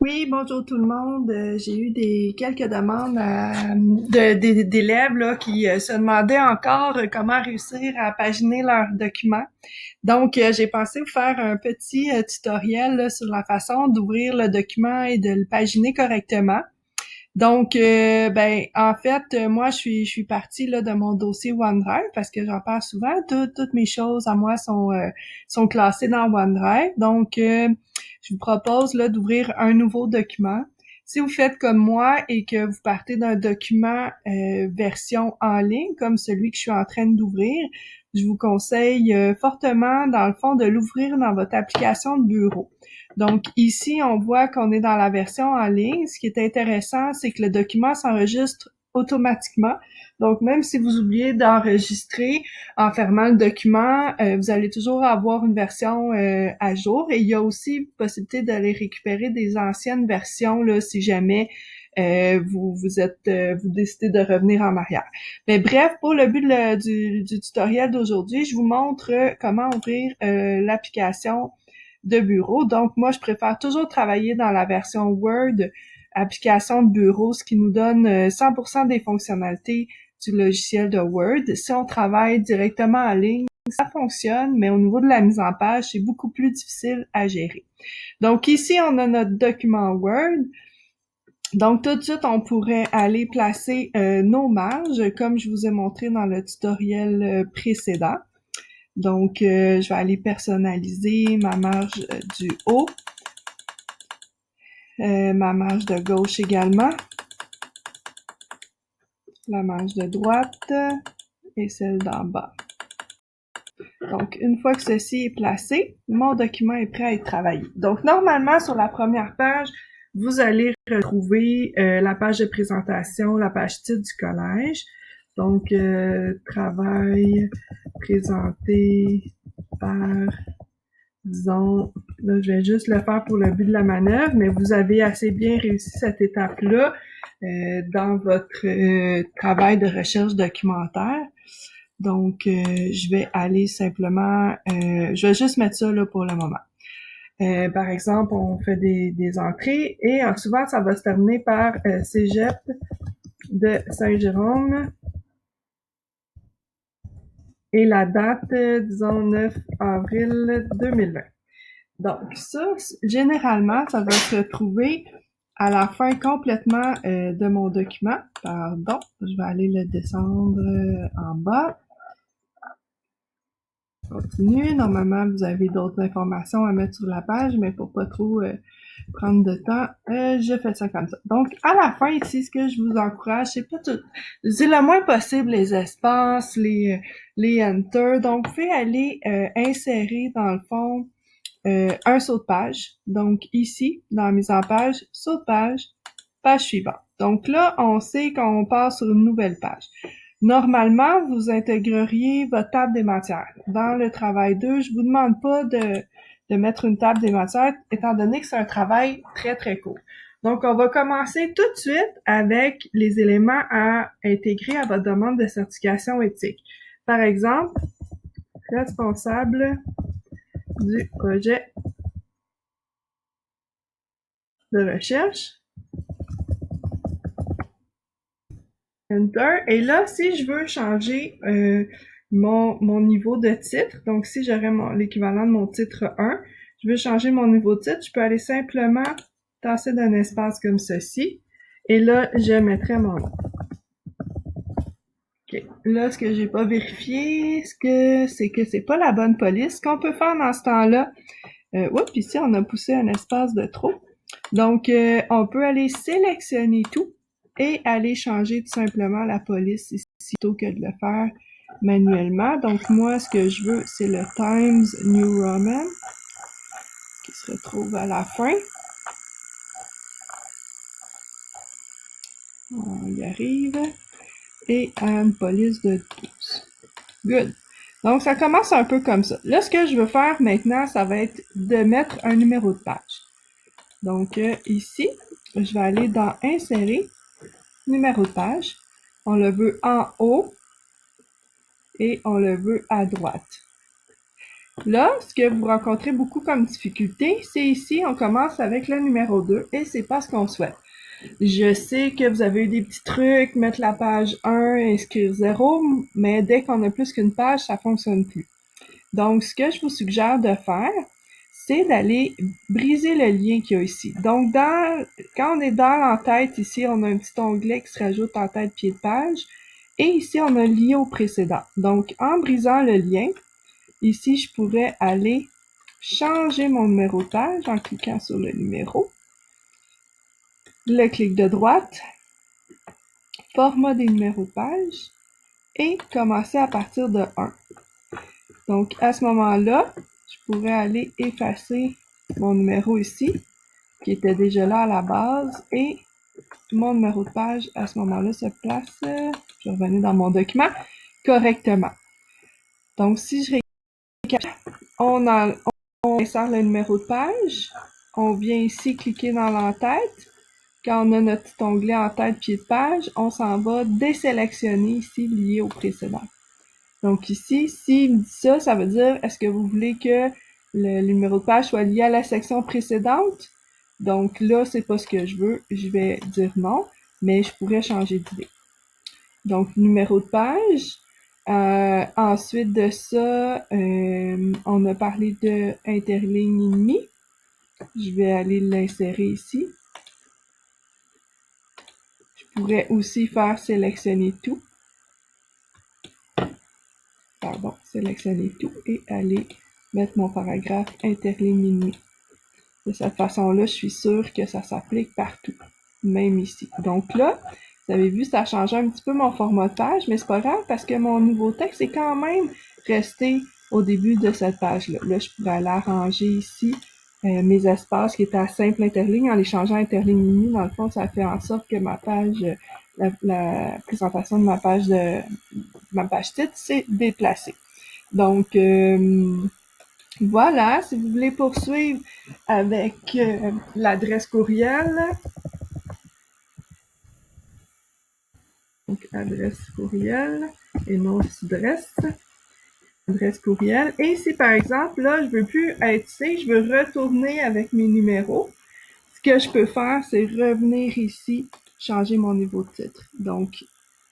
Oui, bonjour tout le monde. J'ai eu quelques demandes d'élèves là, qui se demandaient encore comment réussir à paginer leurs documents. Donc, j'ai pensé vous faire un petit tutoriel là, sur la façon d'ouvrir le document et de le paginer correctement. Donc, en fait, moi, je suis partie là de mon dossier OneDrive parce que j'en parle souvent. Toutes mes choses à moi sont classées dans OneDrive. Donc, je vous propose là d'ouvrir un nouveau document. Si vous faites comme moi et que vous partez d'un document version en ligne, comme celui que je suis en train d'ouvrir, je vous conseille fortement, dans le fond, de l'ouvrir dans votre application de bureau. Donc ici, on voit qu'on est dans la version en ligne. Ce qui est intéressant, c'est que le document s'enregistre automatiquement. Donc même si vous oubliez d'enregistrer en fermant le document, vous allez toujours avoir une version à jour. Et il y a aussi possibilité d'aller récupérer des anciennes versions là, si jamais vous décidez de revenir en arrière. Mais bref, pour le but du tutoriel d'aujourd'hui, je vous montre comment ouvrir l'application de bureau. Donc, moi, je préfère toujours travailler dans la version Word, application de bureau, ce qui nous donne 100% des fonctionnalités du logiciel de Word. Si on travaille directement en ligne, ça fonctionne, mais au niveau de la mise en page, c'est beaucoup plus difficile à gérer. Donc ici, on a notre document Word. Donc tout de suite, on pourrait aller placer nos marges, comme je vous ai montré dans le tutoriel précédent. Donc, je vais aller personnaliser ma marge du haut, ma marge de gauche également, la marge de droite et celle d'en bas. Donc, une fois que ceci est placé, mon document est prêt à être travaillé. Donc, normalement, sur la première page, vous allez retrouver la page de présentation, la page titre du collège. Donc, travail présenté par, disons, là, je vais juste le faire pour le but de la manœuvre, mais vous avez assez bien réussi cette étape-là dans votre travail de recherche documentaire. Donc, je vais aller simplement, je vais juste mettre ça là pour le moment. Par exemple, on fait des entrées et souvent, ça va se terminer par Cégep de Saint-Jérôme et la date, disons, 9 avril 2020. Donc, ça, généralement, ça va se trouver à la fin complètement de mon document. Pardon, je vais aller le descendre en bas. Continue. Normalement, vous avez d'autres informations à mettre sur la page, mais pour pas trop prendre de temps, je fais ça comme ça. Donc, à la fin, ici, ce que je vous encourage, c'est pas tout, c'est le moins possible les espaces, les enter. Donc, vous pouvez aller insérer dans le fond un saut de page. Donc, ici, dans la mise en page, saut de page, page suivante. Donc là, on sait qu'on passe sur une nouvelle page. Normalement, vous intégreriez votre table des matières. Dans le travail 2, je vous demande pas de mettre une table des matières, étant donné que c'est un travail très, très court. Donc, on va commencer tout de suite avec les éléments à intégrer à votre demande de certification éthique. Par exemple, responsable du projet de recherche. Enter. Et là, si je veux changer mon niveau de titre, donc si j'aurais l'équivalent de mon titre 1, je veux changer mon niveau de titre, je peux aller simplement tasser d'un espace comme ceci. Et là, je mettrai mon nom. OK. Là, ce que j'ai pas vérifié, c'est que c'est pas la bonne police. Ce qu'on peut faire dans ce temps-là, oups, ici, on a poussé un espace de trop. Donc, on peut aller sélectionner tout et aller changer tout simplement la police ici plutôt que de le faire manuellement. Donc, moi, ce que je veux, c'est le Times New Roman qui se retrouve à la fin. On y arrive. Et une police de 12. Good. Donc, ça commence un peu comme ça. Là, ce que je veux faire maintenant, ça va être de mettre un numéro de page. Donc, ici, je vais aller dans Insérer, numéro de page. On le veut en haut et on le veut à droite. Là, ce que vous rencontrez beaucoup comme difficulté, c'est ici, on commence avec le numéro 2 et c'est pas ce qu'on souhaite. Je sais que vous avez eu des petits trucs, mettre la page 1, inscrire 0, mais dès qu'on a plus qu'une page, ça fonctionne plus. Donc, ce que je vous suggère de faire, c'est d'aller briser le lien qu'il y a ici. Donc, quand on est dans l'entête, ici, on a un petit onglet qui se rajoute en tête pied de page. Et ici, on a lié au précédent. Donc, en brisant le lien, ici, je pourrais aller changer mon numéro de page en cliquant sur le numéro. Le clic de droite, format des numéros de page et commencer à partir de 1. Donc, à ce moment-là, je pourrais aller effacer mon numéro ici, qui était déjà là à la base, et mon numéro de page, à ce moment-là, se place, je vais revenir dans mon document, correctement. Donc, si je récapitule, on insère le numéro de page, on vient ici cliquer dans l'entête. Quand on a notre petit onglet en tête pied de page, on s'en va désélectionner ici lié au précédent. Donc ici, s'il me dit ça, ça veut dire est-ce que vous voulez que le numéro de page soit lié à la section précédente? Donc là, c'est pas ce que je veux. Je vais dire non, mais je pourrais changer d'idée. Donc, numéro de page. Ensuite de ça, on a parlé de interligne et demi. Je vais aller l'insérer ici. Je pourrais aussi faire sélectionner tout. Pardon, sélectionner tout et aller mettre mon paragraphe interligne et demi. De cette façon-là, je suis sûre que ça s'applique partout, même ici. Donc là, vous avez vu, ça a changé un petit peu mon format de page, mais c'est pas grave parce que mon nouveau texte est quand même resté au début de cette page-là. Là, je pourrais aller arranger ici mes espaces qui étaient à simple interligne en les changeant à interligne mini. Dans le fond, ça fait en sorte que ma page, la présentation de ma page titre, s'est déplacée. Donc, voilà, si vous voulez poursuivre avec l'adresse courriel, donc adresse courriel et non adresse courriel. Et si par exemple, là, je veux plus être ici, je veux retourner avec mes numéros, ce que je peux faire, c'est revenir ici, changer mon niveau de titre. Donc,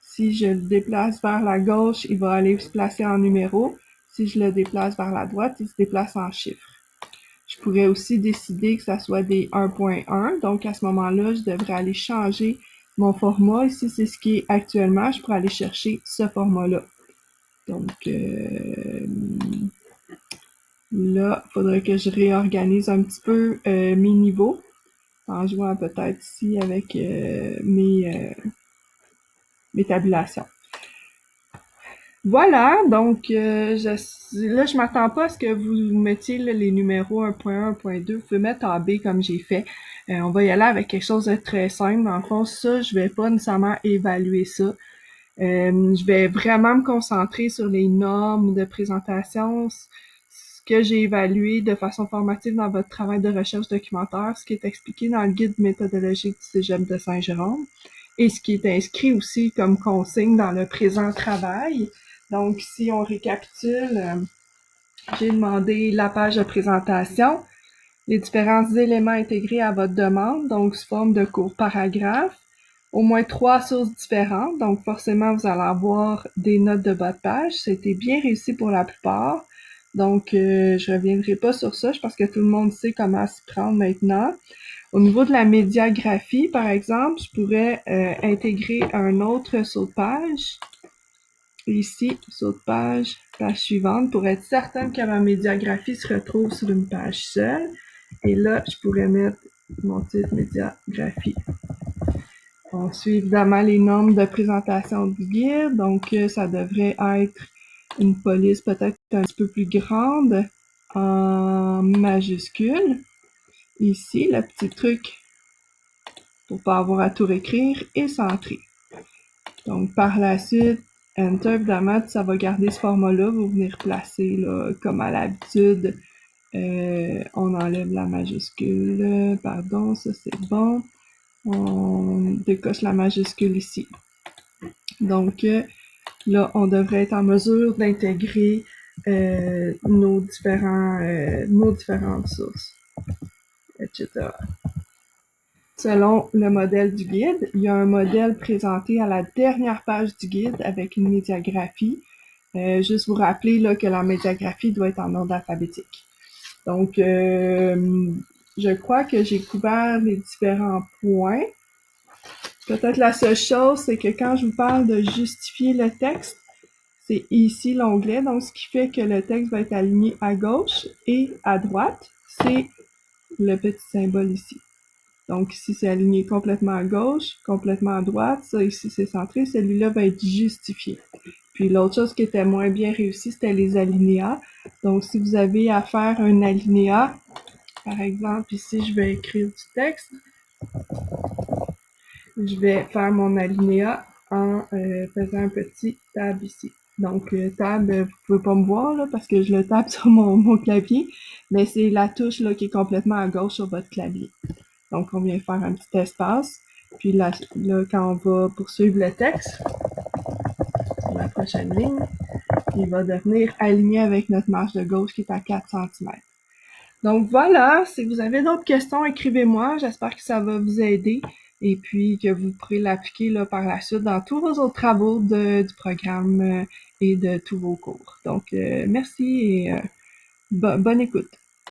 si je le déplace vers la gauche, il va aller se placer en numéro. Si je le déplace vers la droite, il se déplace en chiffre. Je pourrais aussi décider que ça soit des 1.1. Donc, à ce moment-là, je devrais aller changer mon format. Ici, c'est ce qui est actuellement. Je pourrais aller chercher ce format-là. Donc, là, il faudrait que je réorganise un petit peu mes niveaux en jouant peut-être ici avec mes tabulations. Voilà, donc là, je m'attends pas à ce que vous mettiez là, les numéros 1.1, 1.2. Vous pouvez mettre en B comme j'ai fait. On va y aller avec quelque chose de très simple. Dans le fond, ça, je vais pas nécessairement évaluer ça. Je vais vraiment me concentrer sur les normes de présentation, ce que j'ai évalué de façon formative dans votre travail de recherche documentaire, ce qui est expliqué dans le guide méthodologique du Cégep de Saint-Jérôme et ce qui est inscrit aussi comme consigne dans le présent travail. Donc, si on récapitule, j'ai demandé la page de présentation, les différents éléments intégrés à votre demande, donc sous forme de courts paragraphes, au moins 3 sources différentes, donc forcément vous allez avoir des notes de bas de page. C'était bien réussi pour la plupart, donc je reviendrai pas sur ça, je pense que tout le monde sait comment s'y prendre maintenant. Au niveau de la médiagraphie, par exemple, je pourrais intégrer un autre saut de page. Ici, saut de page, page suivante, pour être certaine que ma médiagraphie se retrouve sur une page seule. Et là, je pourrais mettre mon titre médiagraphie. On suit évidemment les normes de présentation du guide, donc ça devrait être une police peut-être un petit peu plus grande en majuscule. Ici, le petit truc pour pas avoir à tout réécrire et centrer. Donc par la suite, Enter, évidemment, ça va garder ce format-là, vous venez replacer là, comme à l'habitude. On enlève la majuscule, pardon, ça c'est bon. On décoche la majuscule ici. Donc là, on devrait être en mesure d'intégrer nos différentes sources, etc. Selon le modèle du guide, il y a un modèle présenté à la dernière page du guide avec une médiagraphie. Juste vous rappeler là, que la médiagraphie doit être en ordre alphabétique. Donc, je crois que j'ai couvert les différents points. Peut-être la seule chose, c'est que quand je vous parle de justifier le texte, c'est ici l'onglet. Donc, ce qui fait que le texte va être aligné à gauche et à droite, c'est le petit symbole ici. Donc, ici, c'est aligné complètement à gauche, complètement à droite. Ça, ici, c'est centré. Celui-là va être justifié. Puis, l'autre chose qui était moins bien réussie, c'était les alinéas. Donc, si vous avez à faire un alinéa, par exemple, ici, je vais écrire du texte. Je vais faire mon alinéa en faisant un petit tab ici. Donc, tab, vous pouvez pas me voir là parce que je le tape sur mon clavier, mais c'est la touche là qui est complètement à gauche sur votre clavier. Donc, on vient faire un petit espace. Puis là, quand on va poursuivre le texte, sur la prochaine ligne, il va devenir aligné avec notre marge de gauche qui est à 4 cm. Donc voilà, si vous avez d'autres questions, écrivez-moi. J'espère que ça va vous aider et puis que vous pourrez l'appliquer là, par la suite dans tous vos autres travaux du programme et de tous vos cours. Donc, merci et bonne écoute.